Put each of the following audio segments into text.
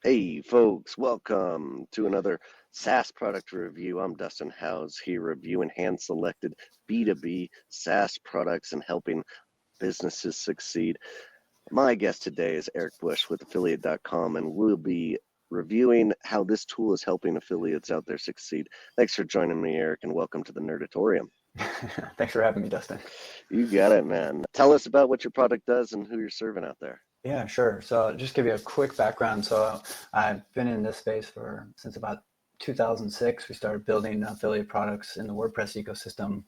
Hey folks, welcome to another SaaS product review. I'm Dustin Howes here reviewing hand-selected B2B SaaS products and helping businesses succeed. My guest today is Eric Bush with affiliate.com, and we'll be reviewing how this tool is helping affiliates out there succeed. Thanks for joining me, Eric, and welcome to the Nerdatorium. Thanks for having me, Dustin. You got it, man. Tell us about what your product does and who you're serving out there. Yeah, sure. So just give you a quick background. So I've been in this space since about 2006. We started building affiliate products in the WordPress ecosystem.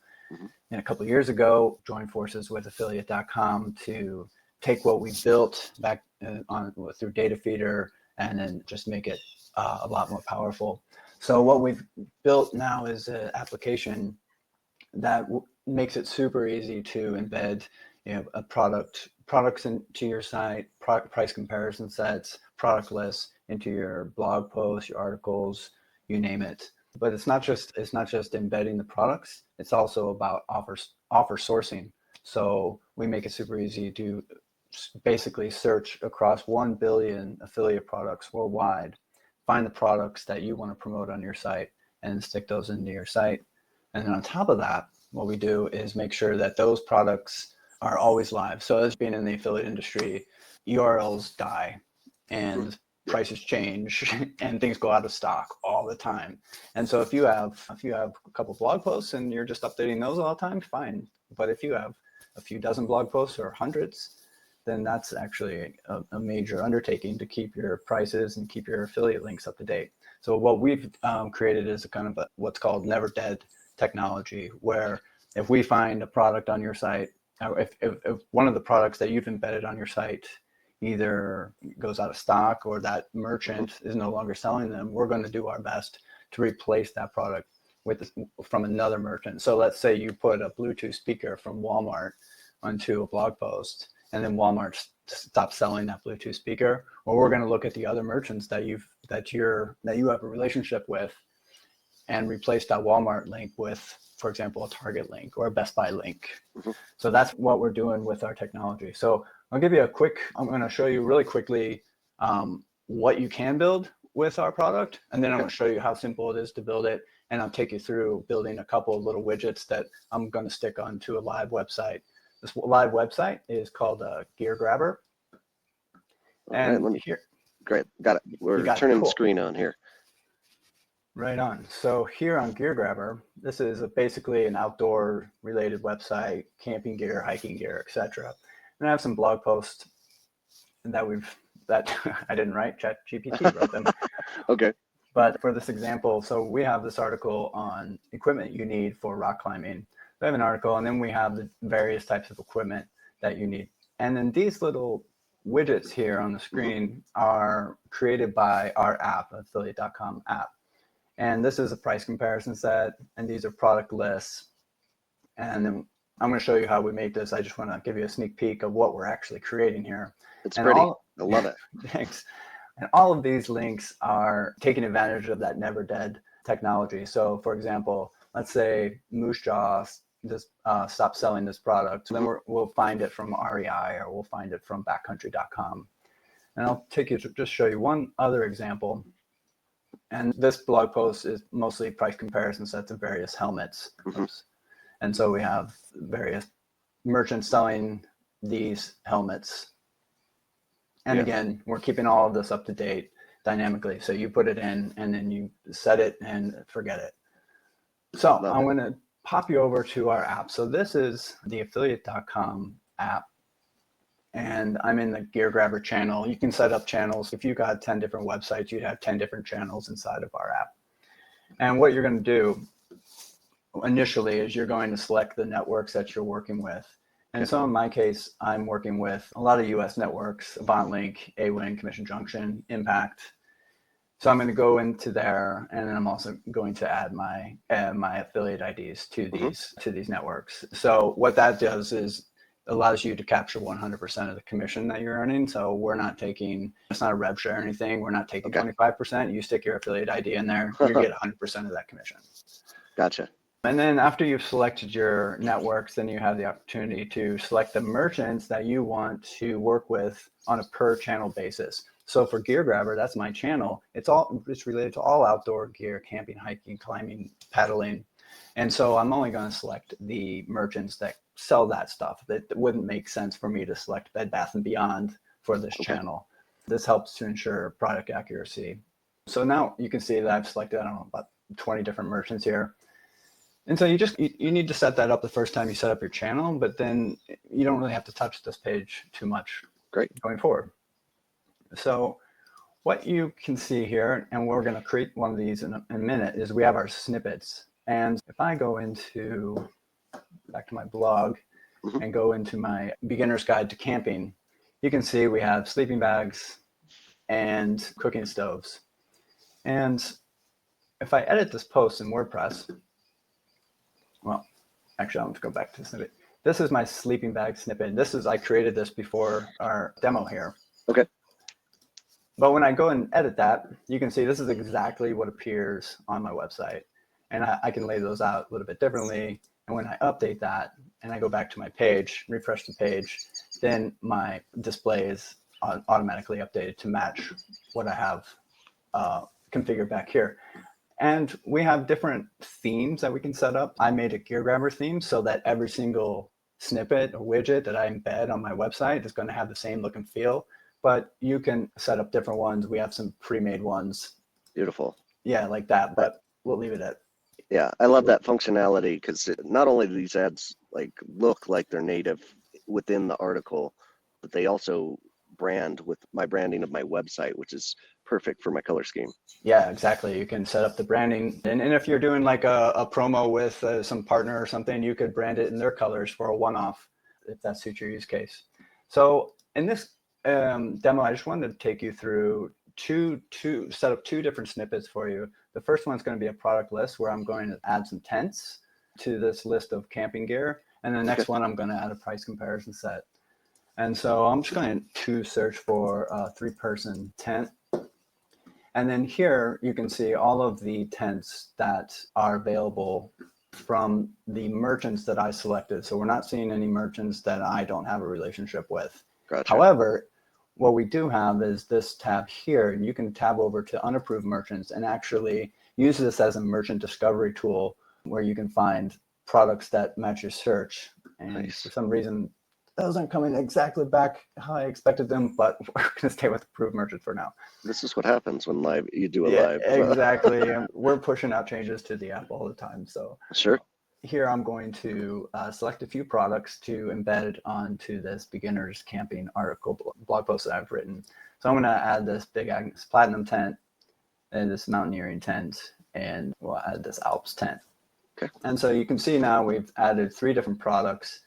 And a couple of years ago, joined forces with affiliate.com to take what we built back through Data Feeder and then just make it a lot more powerful. So what we've built now is an application that makes it super easy to embed a products into your site, price comparison sets, product lists into your blog posts, your articles, you name it. But it's not just embedding the products. It's also about offer sourcing. So we make it super easy to basically search across 1 billion affiliate products worldwide, find the products that you want to promote on your site, and stick those into your site. And then on top of that, what we do is make sure that those products are always live. So as being in the affiliate industry, URLs die and prices change and things go out of stock all the time. And so if you have a couple blog posts and you're just updating those all the time, fine. But if you have a few dozen blog posts or hundreds, then that's actually a major undertaking to keep your prices and keep your affiliate links up to date. So what we've created is a kind of what's called never dead technology, where if we find a product on your site, if one of the products that you've embedded on your site either goes out of stock or that merchant is no longer selling them, we're going to do our best to replace that product from another merchant. So let's say you put a Bluetooth speaker from Walmart onto a blog post, and then Walmart stops selling that Bluetooth speaker. Well, we're going to look at the other merchants that you have a relationship with and replace that Walmart link with, for example, a Target link or a Best Buy link. So that's what we're doing with our technology. So I'm going to show you really quickly what you can build with our product. And then I'm going to show you how simple it is to build it. And I'll take you through building a couple of little widgets that I'm going to stick onto a live website. This live website is called Gear Grabber. And right, here, great, got it. We're turning the screen on here. Right on. So here on Gear Grabber, this is basically an outdoor related website, camping gear, hiking gear, etc. And I have some blog posts that I didn't write, ChatGPT wrote them. Okay. But for this example, so we have this article on equipment you need for rock climbing. We have an article, and then we have the various types of equipment that you need. And then these little widgets here on the screen are created by our app, affiliate.com app. And this is a price comparison set, and these are product lists. And then I'm going to show you how we make this. I just want to give you a sneak peek of what we're actually creating here. It's pretty. I love it. Thanks. And all of these links are taking advantage of that never dead technology. So for example, let's say Moose Jaw stops selling this product. So then we'll find it from REI, or we'll find it from backcountry.com. And I'll just show you one other example. And this blog post is mostly price comparison sets of various helmets. And so we have various merchants selling these helmets. And again, we're keeping all of this up to date dynamically. So you put it in and then you set it and forget it. So I'm going to pop you over to our app. So this is the affiliate.com app. And I'm in the Gear Grabber channel. You can set up channels. If you got 10 different websites, you'd have 10 different channels inside of our app. And what you're going to do initially is you're going to select the networks that you're working with. And so in my case, I'm working with a lot of US networks: AvantLink, AWIN, Commission Junction, Impact. So I'm going to go into there, and then I'm also going to add my affiliate IDs to these networks. So what that does is allows you to capture 100% of the commission that you're earning. So we're not taking, it's not a rev share or anything. We're not taking 25%. You stick your affiliate ID in there, you get 100% of that commission. Gotcha. And then after you've selected your networks, then you have the opportunity to select the merchants that you want to work with on a per channel basis. So for Gear Grabber, that's my channel. It's related to all outdoor gear, camping, hiking, climbing, paddling. And so I'm only going to select the merchants that sell that stuff. That wouldn't make sense for me to select Bed Bath & Beyond for this channel. This helps to ensure product accuracy. So now you can see that I've selected, I don't know, about 20 different merchants here. And so you need to set that up the first time you set up your channel, but then you don't really have to touch this page too much going forward. So what you can see here, and we're going to create one of these in a minute, is we have our snippets. And if I go back to my blog and go into my beginner's guide to camping, you can see we have sleeping bags and cooking stoves. And if I edit this post in WordPress, well, actually, I'm going to go back to the snippet. This is my sleeping bag snippet. I created this before our demo here. Okay. But when I go and edit that, you can see this is exactly what appears on my website. And I can lay those out a little bit differently. And when I update that and I go back to my page, refresh the page, then my display is automatically updated to match what I have configured back here. And we have different themes that we can set up. I made a Gear Grabber theme so that every single snippet or widget that I embed on my website is going to have the same look and feel. But you can set up different ones. We have some pre-made ones. Beautiful. Yeah, like that, but we'll leave it at. Yeah, I love that functionality because not only do these ads look like they're native within the article, but they also brand with my branding of my website, which is perfect for my color scheme. Yeah, exactly. You can set up the branding. And if you're doing like a promo with some partner or something, you could brand it in their colors for a one-off if that suits your use case. So in this demo, I just wanted to take you through set up two different snippets for you. The first one's going to be a product list where I'm going to add some tents to this list of camping gear. And the next one, I'm going to add a price comparison set. And so I'm just going to search for a 3-person tent. And then here you can see all of the tents that are available from the merchants that I selected. So we're not seeing any merchants that I don't have a relationship with. Gotcha. However, what we do have is this tab here, and you can tab over to unapproved merchants and actually use this as a merchant discovery tool where you can find products that match your search. And for some reason, those aren't coming exactly back how I expected them, but we're going to stay with approved merchants for now. This is what happens when you do a live. Exactly. We're pushing out changes to the app all the time. So sure. Here I'm going to select a few products to embed onto this beginner's camping article blog post that I've written. So I'm going to add this Big Agnes Platinum tent and this mountaineering tent, and we'll add this Alps tent. Okay. And so you can see now we've added 3 different products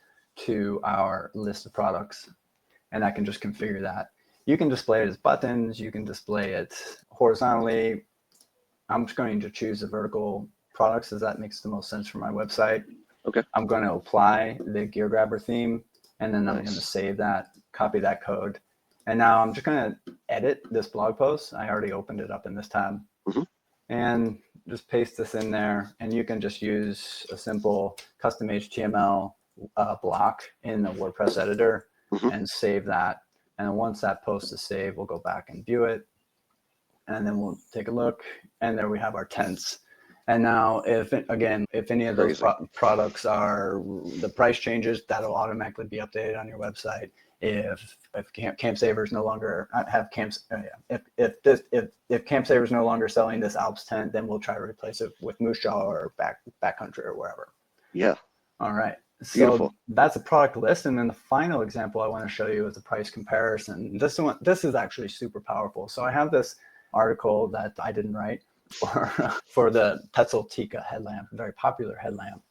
to our list of products, and I can just configure that. You can display it as buttons. You can display it horizontally. I'm just going to choose the vertical products as that makes the most sense for my website. Okay. I'm going to apply the Gear Grabber theme, and then I'm going to save that, copy that code. And now I'm just going to edit this blog post. I already opened it up in this tab. And just paste this in there, and you can just use a simple custom HTML block in the WordPress editor and save that. And once that post is saved, we'll go back and view it. And then we'll take a look, and there we have our tents. And now if any of those products are the price changes, that'll automatically be updated on your website. If Camp Savers no longer have camps, if Camp Savers no longer selling this Alps tent, then we'll try to replace it with Moose Jaw or Backcountry or wherever. Yeah. All right. So beautiful. That's a product list, and then the final example I want to show you is a price comparison. This is actually super powerful. So I have this article that I didn't write for the Tika headlamp, a very popular headlamp.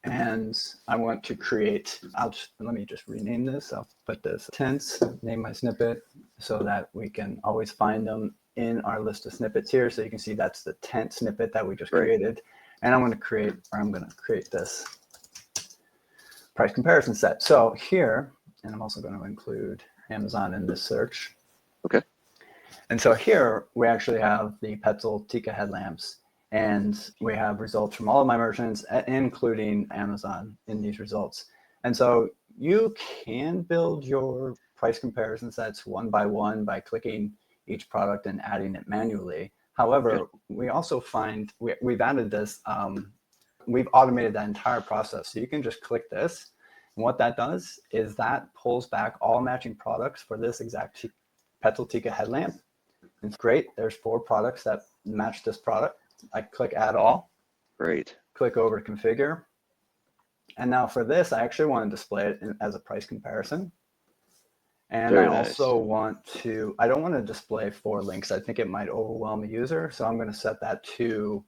And I want to create, let me just rename this. I'll put this tents, name my snippet so that we can always find them in our list of snippets here. So you can see that's the tent snippet that we just created. And I'm going to create this price comparison set. So here, and I'm also going to include Amazon in this search. Okay. And so here we actually have the Tika headlamps, and we have results from all of my merchants, including Amazon in these results. And so you can build your price comparison sets one by one by clicking each product and adding it manually. However, we also find we've added this, we've automated that entire process. So you can just click this. And what that does is that pulls back all matching products for this exact Petaltica headlamp. It's great. There's 4 products that match this product. I click add all. Great. Click over to configure. And now for this, I actually want to display it as a price comparison. And Very I nice. also want to, I don't want to display 4 links. I think it might overwhelm a user. So I'm going to set that to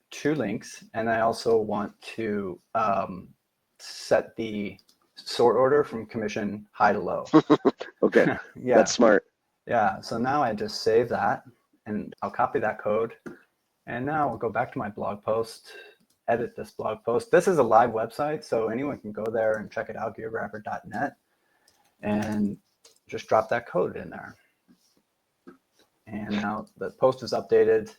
2 links. And I also want to set the sort order from commission high to low. Okay. Yeah. That's smart. Yeah. So now I just save that and I'll copy that code. And now I'll go back to my blog post, edit this blog post. This is a live website, so anyone can go there and check it out, geargrabber.net, and just drop that code in there. And now the post is updated,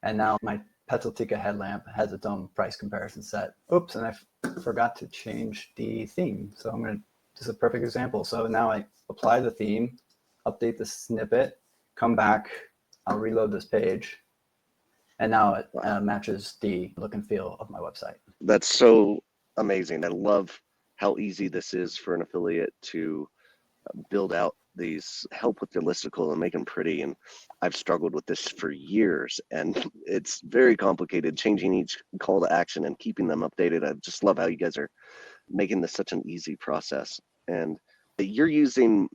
and now my Petaltica headlamp has its own price comparison set. Oops, and I forgot to change the theme. So I'm going to, this is a perfect example. So now I apply the theme, update the snippet, come back, I'll reload this page. And now it matches the look and feel of my website. That's so amazing. I love how easy this is for an affiliate to build out these, help with their listicle and make them pretty. And I've struggled with this for years, and it's very complicated changing each call to action and keeping them updated. I just love how you guys are making this such an easy process. And you're using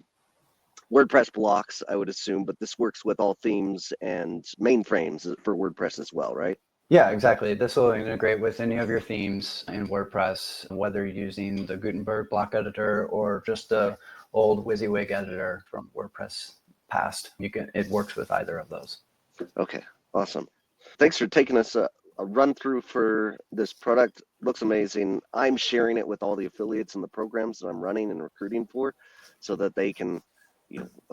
WordPress blocks, I would assume, but this works with all themes and mainframes for WordPress as well, right? Yeah, exactly. This will integrate with any of your themes in WordPress, whether you're using the Gutenberg block editor or just the old WYSIWYG editor from WordPress past. It works with either of those. Okay, awesome. Thanks for taking us a run through for this product. Looks amazing. I'm sharing it with all the affiliates in the programs that I'm running and recruiting for, so that they can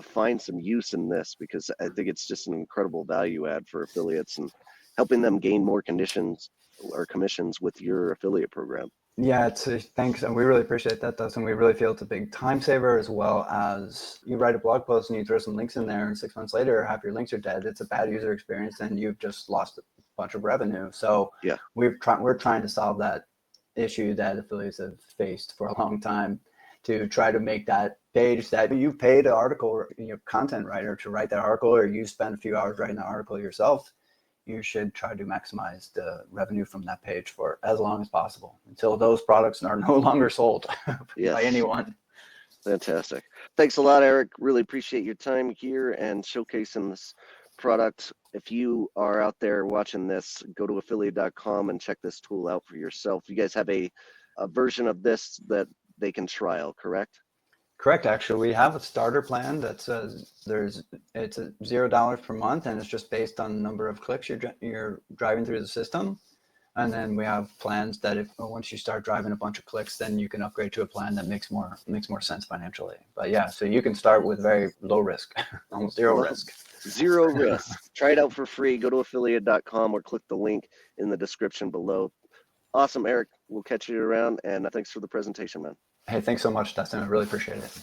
find some use in this, because I think it's just an incredible value add for affiliates and helping them gain more conditions or commissions with your affiliate program. Yeah, thanks. And we really appreciate that, Dustin. We really feel it's a big time saver, as well as you write a blog post and you throw some links in there, and 6 months later, half your links are dead. It's a bad user experience and you've just lost a bunch of revenue. So yeah, we're trying to solve that issue that affiliates have faced for a long time, to try to make that page that you paid an article, content writer to write that article, or you spend a few hours writing the article yourself. You should try to maximize the revenue from that page for as long as possible, until those products are no longer sold by anyone. Fantastic. Thanks a lot, Eric. Really appreciate your time here and showcasing this product. If you are out there watching this, go to affiliate.com and check this tool out for yourself. You guys have a version of this that they can trial, correct? Correct. Actually, we have a starter plan that says it's $0 per month, and it's just based on the number of clicks you're driving through the system. And then we have plans that once you start driving a bunch of clicks, then you can upgrade to a plan that makes more sense financially. But yeah, so you can start with very low risk, almost zero risk. Zero risk. Try it out for free. Go to affiliate.com or click the link in the description below. Awesome, Eric. We'll catch you around, and thanks for the presentation, man. Hey, thanks so much, Dustin. I really appreciate it.